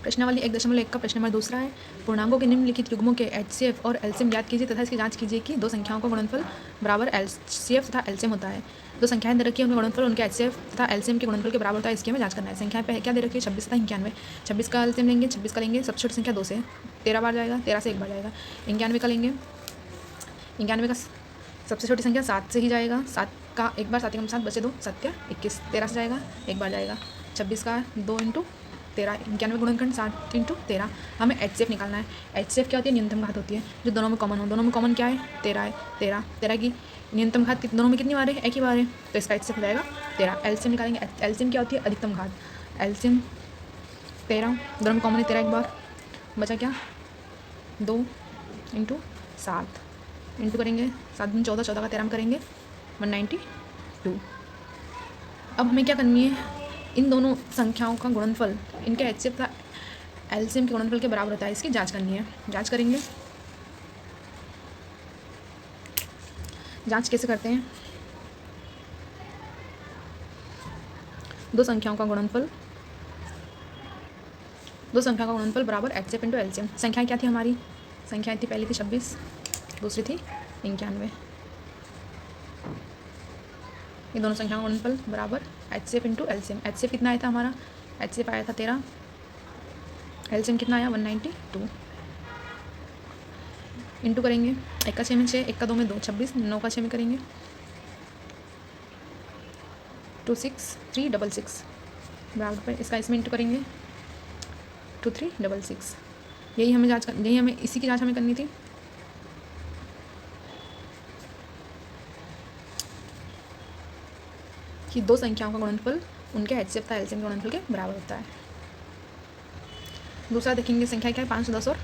प्रश्नावली 1.1 का प्रश्न नंबर दूसरा है, पूर्णांकों के निम्नलिखित युग्मों के एचसीएफ और एलसीएम ज्ञात कीजिए तथा इसकी जांच कीजिए कि दो संख्याओं का गुणनफल बराबर एचसीएफ तथा एलसीएम होता है। दो संख्याएं दे रखी है, उनका गुणनफल उनके एचसीएफ तथा एलसीएम के गुणनफल के बराबर होता है, इसकी हमें जांच करना है। संख्याएं क्या दे रखी है, 26 तथा 91। 26 का एलसीएम लेंगे, 26 का लेंगे, सबसे छोटी संख्या 2 से 13 बार जाएगा, 13 से 1 बार जाएगा। 91 का लेंगे, 91 का सबसे छोटी संख्या 7 से ही जाएगा, 7 का 1 बार, 7 7 बचे 2, 7 21, 13 से जाएगा, 1 बार जाएगा। 26 का 2 इंटू 13, 91 गुणनखंड 7 इंटू 13। हमें एचसीएफ निकालना है। एचसीएफ क्या होती है, न्यूनतम घात होती है, जो दोनों में कॉमन हो। दोनों में कॉमन क्या है, 13 है। 13 की न्यूनतम घात दोनों में कितनी बार है, एक ही बार है, तो इसका एचसीएफ हो जाएगा 13। एलसीएम निकालेंगे। एलसीएम क्या होती है, अधिकतम घात। एलसीएम 13, दोनों में कॉमन है 13 एक बार, बचा क्या 2 इंटू 7 इंटू करेंगे, 7 दिन 14, 14 का 13 में करेंगे 192। अब हमें क्या करनी है, इन दोनों संख्याओं का गुणनफल इनके एचसीएफ का एलसीएम के गुणनफल के बराबर होता है, इसकी जांच करनी है। जांच करेंगे। जांच कैसे करते हैं, दो संख्याओं का गुणनफल बराबर एचसीएफ इंटू एलसीएम। संख्याएं क्या थी हमारी, संख्याएं थी, पहली थी 26, दूसरी थी 91। ये दोनों संख्याओं का गुणनफल बराबर एचसीएफ इंटू एलसीएम। एचसीएफ कितना आया था हमारा, एचसीएफ आया था 13, एलसीएम कितना आया 192। इंटू करेंगे, 1 का 6 में 6, 1 का 2 में 2, 26, 9 का 6 में करेंगे 26366 बराबर, इसका इसमें इंटू करेंगे 2366। यही हमें इसी की जांच हमें करनी थी। कि दो संख्याओं का गुणनफल उनके एचसीएफ तथा एलसीएम के गुणनफल के बराबर होता है। दूसरा देखेंगे, संख्या क्या है, 510 और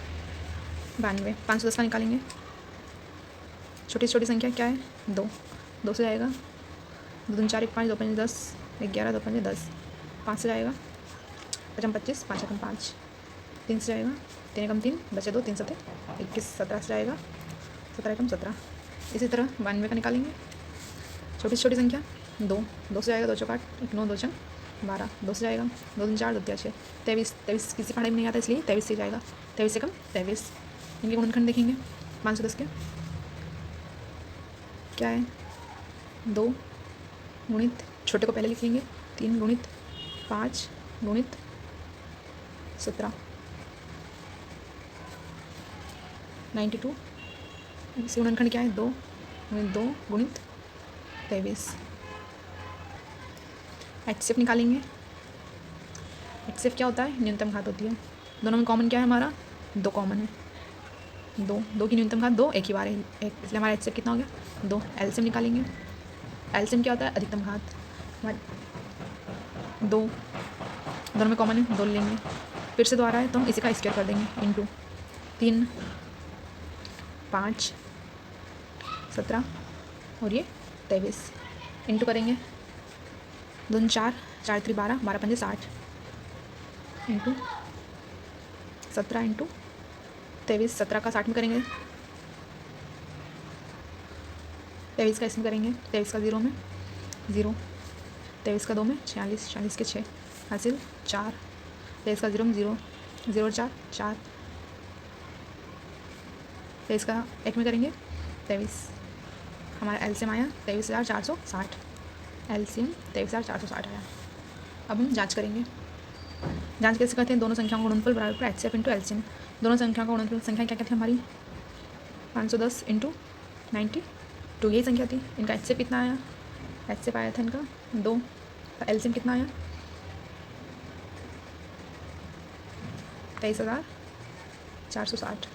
92। 510 का निकालेंगे। छोटी से छोटी संख्या क्या है, 2, 2 से जाएगा, 2 दूनी 4, 1 5, 2 5 10, 11, 2 5 10, 5 से जाएगा, 5 25, 5 एकम 5, 3 से जाएगा, 3 एकम 3, बचे 2, 3 7 21, 17 से जाएगा, 17 एकम 17। इसी तरह 92 का निकालेंगे। छोटी से छोटी संख्या 2, 2 से जाएगा, 2 चौक 8, 1 9, 2 छंग 12, 2 से जाएगा, 2 दूनी 4, 2 तिया 6, 23, 23 किसी पढ़ाई में नहीं आता, इसलिए 23 से जाएगा, 23 एकम 23। इनके गुणनखंड देखेंगे, 510 के क्या है, 2 गुणित, छोटे को पहले लिख लेंगे, 3 गुणित 5 गुणित 17, 92। इसके गुणनखंड क्या है, 2 गुणित 2 गुणित 23। एचसीएफ निकालेंगे। एचसीएफ क्या होता है, न्यूनतम घात होती है। दोनों में कॉमन क्या है हमारा, 2 कॉमन है, 2 की न्यूनतम घात 2 एक ही बार है, एक, इसलिए हमारा एचसीएफ कितना हो गया 2। एलसीएम निकालेंगे। एलसीएम क्या होता है, अधिकतम घात। 2, दोनों में कॉमन है, 2 लेंगे, फिर से दोबारा है तो हम इसी का स्क्वायर कर देंगे, इंटू 3 5 17 और ये 23, इंटू करेंगे, 2 4, 4 3 12, 12 5 60, इंटू 17 इंटू 23, 17 का 60 में करेंगे, 23 का इसमें करेंगे, 23 का 0 में 0, 23 का 2 में 46, 46 के 6 हासिल 4, 23 का 0 में 0, 0 और 4 4, 23 का 1 में करेंगे 23। हमारा एलसीएम आया 23,460, एलसीएम 23,460 आया। अब हम जांच करेंगे। जांच कैसे करते हैं, दोनों संख्याओं का गुणनफल बराबर एचसीएफ इंटू एलसीएम। दोनों संख्याओं का गुणनफल, संख्या क्या क्या थी हमारी, 510 इंटू 92, यही संख्या थी। इनका एचसीएफ कितना आया, एचसीएफ आया था इनका 2, एलसीएम कितना आया 23,460।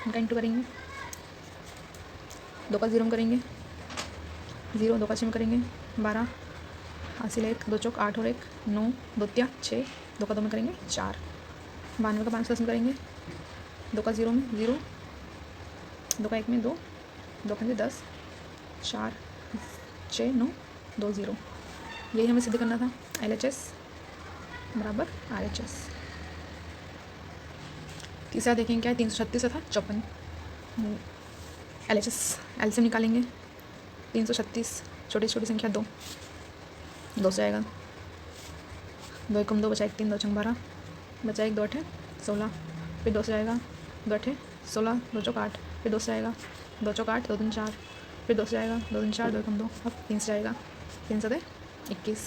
इनका इंटू करेंगे, 2 का 0 में करेंगे 0, 2 का 6 में करेंगे 12, हासिल 1, 2 चौक 8 और 1 9, 2 तिया 6, 2 का 2 में करेंगे 4, 92 का 510 में करेंगे, 2 का 0 में 0, 2 का 1 में 2, 2 5 10, 4 6 9 2 0। यही हमें सिद्ध करना था, LHS बराबर RHS। तीसरा देखेंगे क्या है, 336 तथा 54। LHS एलसीएम निकालेंगे। 336, छोटी छोटी संख्या 2, 2 से आएगा, 2 एकम 2 बचा 1 3, 2 छंग 12, बचा एक 2 8 16, फिर 2 से जाएगा 2 8 16, 2 चौक 8, फिर 2 से जाएगा 2 चौक 8, 2 3 4, फिर 2 से जाएगा 2 3 4, 2 1 2, अब 3 से जाएगा 3 7 21,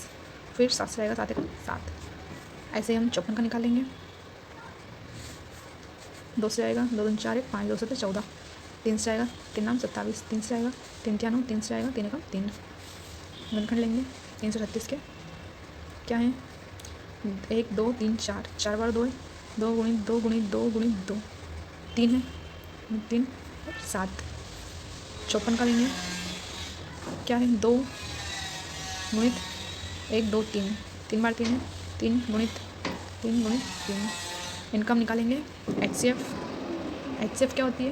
फिर 7 से जाएगा 7 1 7। ऐसे ही हम 54 का निकालेंगे। 2 से जाएगा 2 3 4 1 5, 2 7 14, 3 से जाएगा 3 9 27, 3 से जाएगा 3 3 9, 3 से जाएगा 3 1 3। गुणनखंड लेंगे 336 के क्या है 1 2 3 4, 4 बार 2 है, 2 गुणित 2 गुणित 2 गुणित 2, 3 है 3 और 7। 54 का लेंगे क्या है 2 गुणित 1 2 3, 3 बार 3 है, 3 गुणित 3 गुणित 3। इनका हम निकालेंगे HCF क्या होती है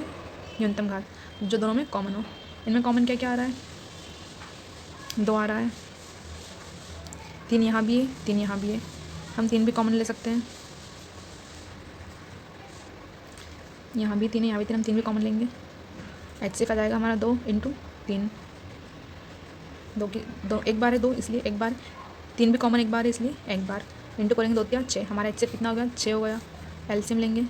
न्यूनतम घात, जो दोनों में कॉमन हो। इनमें कॉमन क्या क्या आ रहा है 2 आ रहा है, 3 यहाँ भी है 3 यहाँ भी है, हम 3 भी कॉमन ले सकते हैं। यहाँ भी 3 है यहाँ भी 3, हम 3 भी कॉमन लेंगे। HCF आ जाएगा हमारा 2 × 3, 2 की 2 एक बार है 2 इसलिए एक बार, 3 भी कॉमन एक बार है इसलिए एक बार, इंटू करेंगे 2 3 6, हमारा HCF कितना हो गया 6 हो गया। एलसीएम लेंगे,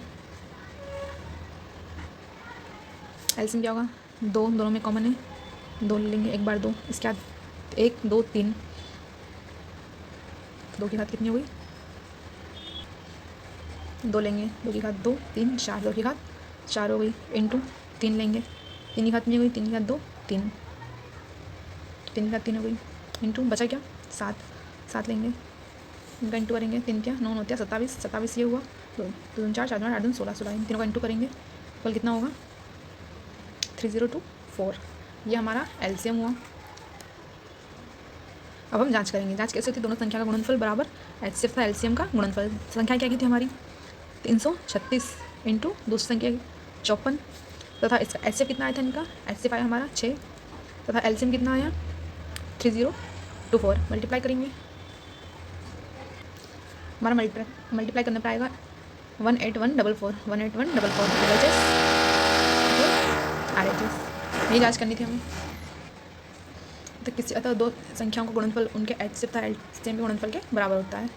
एलसीएम क्या होगा 2, दोनों में कॉमन है 2 ले लेंगे, एक बार 2, इसके बाद 1 2 3, 2 की घात कितनी हो गई 2 लेंगे, 2 की घात 2 3 4, 2 की घात 4 हो गई, इंटू 3 लेंगे, 3 की घात नहीं हो गई, 3 की घात 2 3, 3 की घात 3 हो गई, इंटू बचा क्या 7, 7 लेंगे, इनका इंटू करेंगे 3 क्या 9 होता है 27, 27 ये हुआ 2 2 4 4 8 2 16, 16 इन तीनों का इंटू करेंगे कल कितना होगा 3024। ये हमारा एलसीएम हुआ। अब हम जांच करेंगे, जांच कैसे होती है दोनों संख्या का गुणनफल बराबर HCF तथा एलसीएम का गुणनफल। संख्या क्या की थी हमारी 336 इंटू दूसरी संख्या 54 तथा इसका HCF कितना आया था इनका HCF आया हमारा 6 तथा एलसीएम कितना आया 3024। मल्टीप्लाई करेंगे, हमारा मल्टीप्लाई करने पर आएगा 18144, 18144 RHS। यही जांच करनी थी हमें। तो किसी अतः दो संख्याओं का गुणनफल उनके HCF तथा एलसीएम के गुणनफल के बराबर होता है।